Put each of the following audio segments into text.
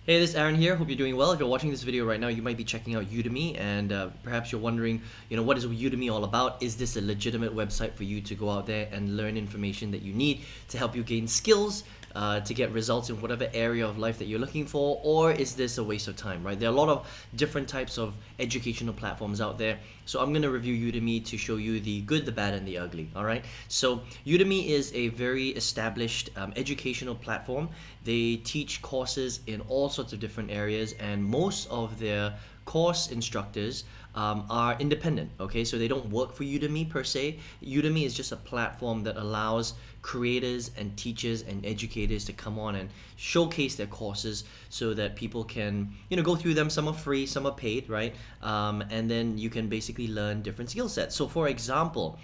Hey, this is Aaron here. Hope you're doing well. If you're watching this video right now, you might be checking out Udemy, and perhaps you're wondering, what is Udemy all about? Is this a legitimate website for you to go out there and learn information that you need to help you gain skills, to get results in whatever area of life that you're looking for, or is this a waste of time, right? There are a lot of different types of educational platforms out there. So I'm going to review Udemy to show you the good, the bad, and the ugly, all right? So Udemy is a very established educational platform. They teach courses in all sorts of different areas, and most of their course instructors are independent, okay? So they don't work for Udemy per se. Udemy is just a platform that allows creators and teachers and educators to come on and showcase their courses so that people can, go through them. Some are free, some are paid, right? And then you can basically learn different skill sets. So for example,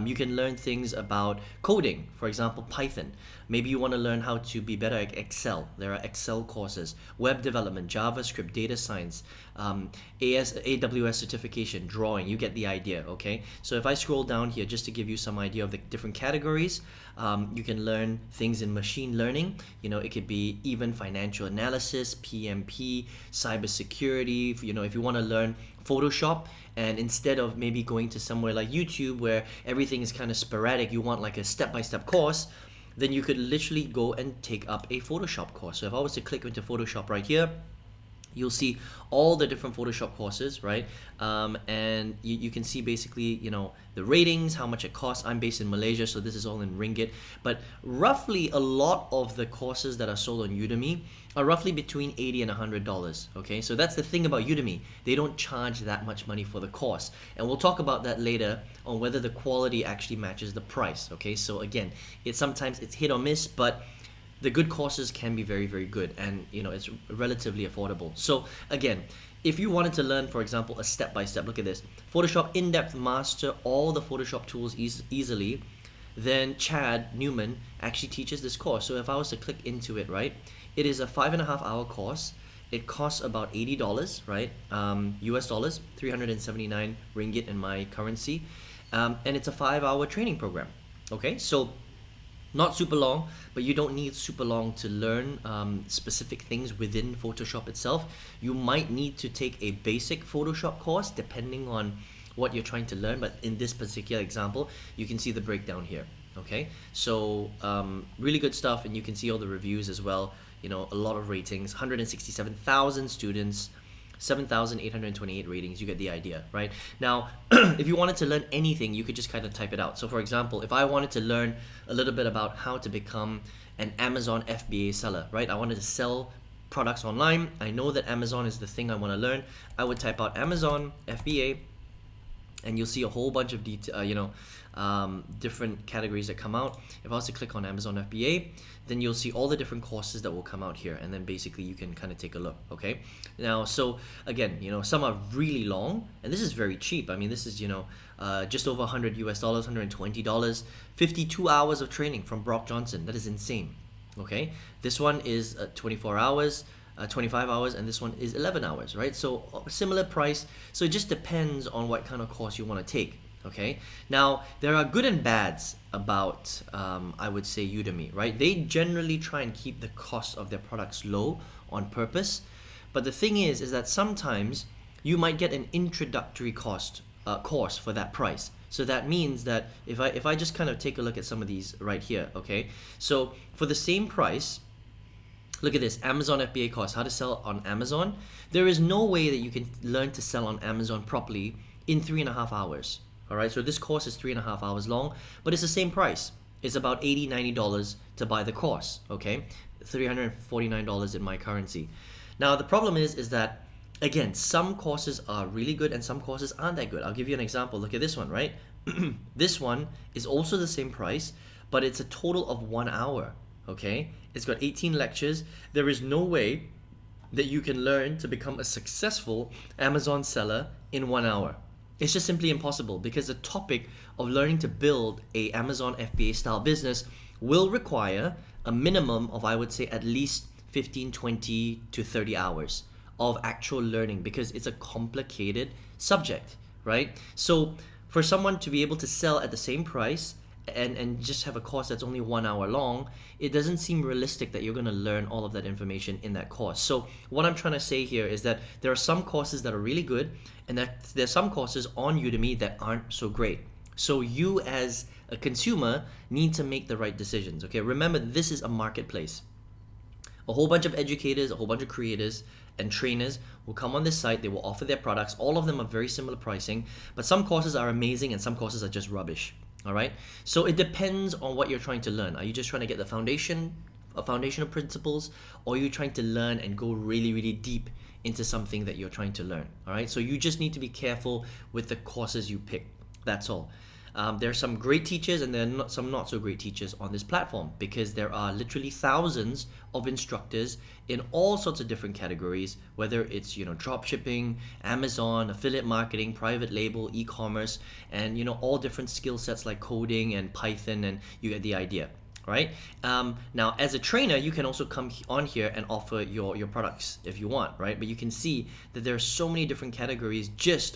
you can learn things about coding, for example, Python. Maybe you want to learn how to be better at Excel. There are Excel courses, web development, JavaScript, data science, AWS certification, drawing. You get the idea, okay? So if I scroll down here just to give you some idea of the different categories, you can learn things in machine learning. It could be even financial analysis, PMP, cybersecurity. If you want to learn Photoshop, and instead of maybe going to somewhere like YouTube where everything is kind of sporadic, you want like a step-by-step course, then you could literally go and take up a Photoshop course. So if I was to click into Photoshop right here, you'll see all the different Photoshop courses, right? And you can see basically, the ratings, how much it costs. I'm based in Malaysia, so this is all in ringgit. But roughly, a lot of the courses that are sold on Udemy are roughly between $80 and $100, okay? So that's the thing about Udemy. They don't charge that much money for the course. And we'll talk about that later on whether the quality actually matches the price, okay? So again, sometimes it's hit or miss, but the good courses can be very, very good, and it's relatively affordable. So again, if you wanted to learn, for example, a step-by-step, look at this, Photoshop in-depth, master all the Photoshop tools easily, then Chad Newman actually teaches this course. So if I was to click into it, right, it is a 5.5-hour course. It costs about $80, right, US dollars, 379 ringgit in my currency, and it's a 5-hour training program, okay? So not super long, but you don't need super long to learn specific things within Photoshop itself. You might need to take a basic Photoshop course depending on what you're trying to learn, but in this particular example, you can see the breakdown here, okay? So really good stuff, and you can see all the reviews as well. A lot of ratings, 167,000 students, 7,828 ratings. You get the idea, right? Now, if you wanted to learn anything, you could just kind of type it out. So for example, if I wanted to learn a little bit about how to become an Amazon FBA seller, right? I wanted to sell products online. I know that Amazon is the thing I want to learn. I would type out Amazon FBA, and you'll see a whole bunch of different categories that come out. If I was to click on Amazon FBA, then you'll see all the different courses that will come out here, and then basically you can kind of take a look, okay? Now, so again, some are really long, and this is very cheap. I mean, this is, just over $100 US, $120, 52 hours of training from Brock Johnson. That is insane, okay? This one is 24 hours, 25 hours, and this one is 11 hours, right? So similar price. So it just depends on what kind of course you want to take, okay? Now, there are good and bads about, I would say, Udemy, right? They generally try and keep the cost of their products low on purpose. But the thing is that sometimes you might get an introductory course for that price. So that means that if I just kind of take a look at some of these right here, okay? So for the same price, look at this, Amazon FBA course, how to sell on Amazon. There is no way that you can learn to sell on Amazon properly in 3.5 hours. All right, so this course is 3.5 hours long, but it's the same price. It's about $80, $90 to buy the course, okay? $349 in my currency. Now, the problem is that, again, some courses are really good and some courses aren't that good. I'll give you an example. Look at this one, right? This one is also the same price, but it's a total of 1 hour, okay? It's got 18 lectures. There is no way that you can learn to become a successful Amazon seller in 1 hour. It's just simply impossible, because the topic of learning to build a Amazon FBA style business will require a minimum of, I would say, at least 15, 20 to 30 hours of actual learning, because it's a complicated subject, right? So for someone to be able to sell at the same price and just have a course that's only 1 hour long, it doesn't seem realistic that you're going to learn all of that information in that course. So what I'm trying to say here is that there are some courses that are really good, and that there's some courses on Udemy that aren't so great. So you as a consumer need to make the right decisions. Okay, remember, this is a marketplace. A whole bunch of educators, a whole bunch of creators and trainers will come on this site. They will offer their products. All of them are very similar pricing, but some courses are amazing and some courses are just rubbish. All right, so it depends on what you're trying to learn. Are you just trying to get the foundational principles, or are you trying to learn and go really, really deep into something that you're trying to learn? All right, so you just need to be careful with the courses you pick. That's all. There are some great teachers and there are some not so great teachers on this platform, because there are literally thousands of instructors in all sorts of different categories, whether it's drop shipping, Amazon, affiliate marketing, private label, e-commerce, and all different skill sets like coding and Python, and you get the idea. Right? Now, as a trainer, you can also come on here and offer your products if you want, right? But you can see that there are so many different categories just,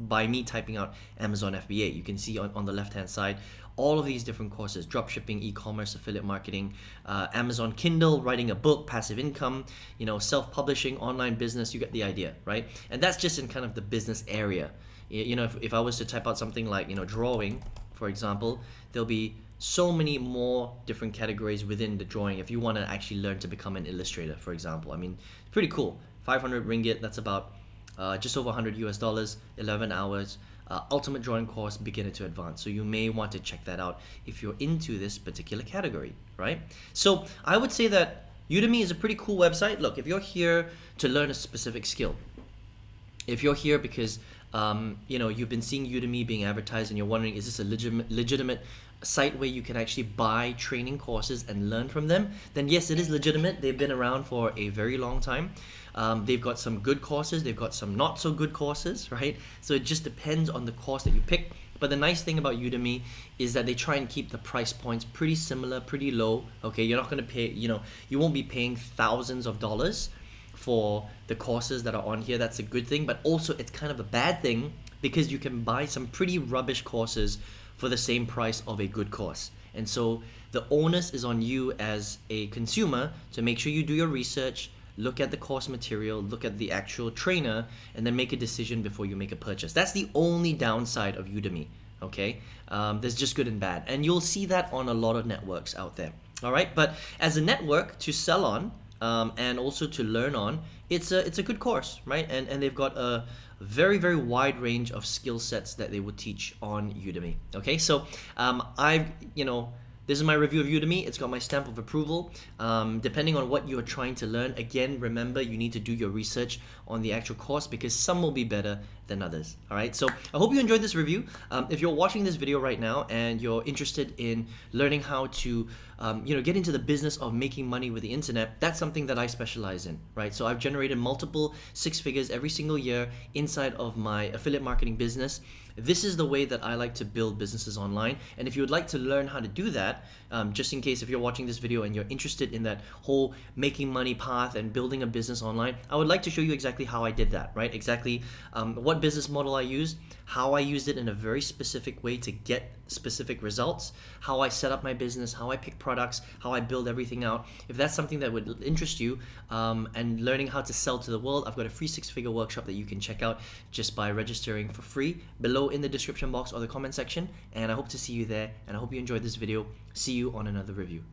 by me typing out Amazon FBA. You can see on the left-hand side, all of these different courses: dropshipping, e-commerce, affiliate marketing, Amazon Kindle, writing a book, passive income, self-publishing, online business. You get the idea, right? And that's just in kind of the business area. If I was to type out something like, drawing, for example, there'll be so many more different categories within the drawing if you want to actually learn to become an illustrator, for example. I mean, pretty cool. 500 ringgit, that's about just over $100, 11 hours, ultimate drawing course, beginner to advanced. So you may want to check that out if you're into this particular category, right? So I would say that Udemy is a pretty cool website. Look, if you're here to learn a specific skill, if you're here because you've been seeing Udemy being advertised and you're wondering, is this a legitimate site where you can actually buy training courses and learn from them, then yes, it is legitimate. They've been around for a very long time. They've got some good courses, they've got some not so good courses, right? So it just depends on the course that you pick. But the nice thing about Udemy is that they try and keep the price points pretty similar, pretty low. Okay, you're not going to pay, you won't be paying thousands of dollars for the courses that are on here. That's a good thing, but also it's kind of a bad thing because you can buy some pretty rubbish courses for the same price of a good course. And so the onus is on you as a consumer to make sure you do your research, look at the course material, look at the actual trainer, and then make a decision before you make a purchase. That's the only downside of Udemy, okay? There's just good and bad. And you'll see that on a lot of networks out there, all right? But as a network to sell on, and also to learn on, it's a good course, right? And they've got a very, very wide range of skill sets that they would teach on Udemy. Okay, so this is my review of Udemy. It's got my stamp of approval. Depending on what you're trying to learn, again, remember, you need to do your research on the actual course because some will be better than others. All right, so I hope you enjoyed this review. If you're watching this video right now and you're interested in learning how to get into the business of making money with the internet, that's something that I specialize in, right? So I've generated multiple six figures every single year inside of my affiliate marketing business. This is the way that I like to build businesses online. And if you would like to learn how to do that, just in case if you're watching this video and you're interested in that whole making money path and building a business online, I would like to show you exactly how I did that, right? Exactly what business model I used, how I used it in a very specific way to get specific results, how I set up my business, how I pick products, how I build everything out. If that's something that would interest you, and learning how to sell to the world, I've got a free 6-figure workshop that you can check out just by registering for free below in the description box or the comment section. And I hope to see you there, and I hope you enjoyed this video. See you on another review.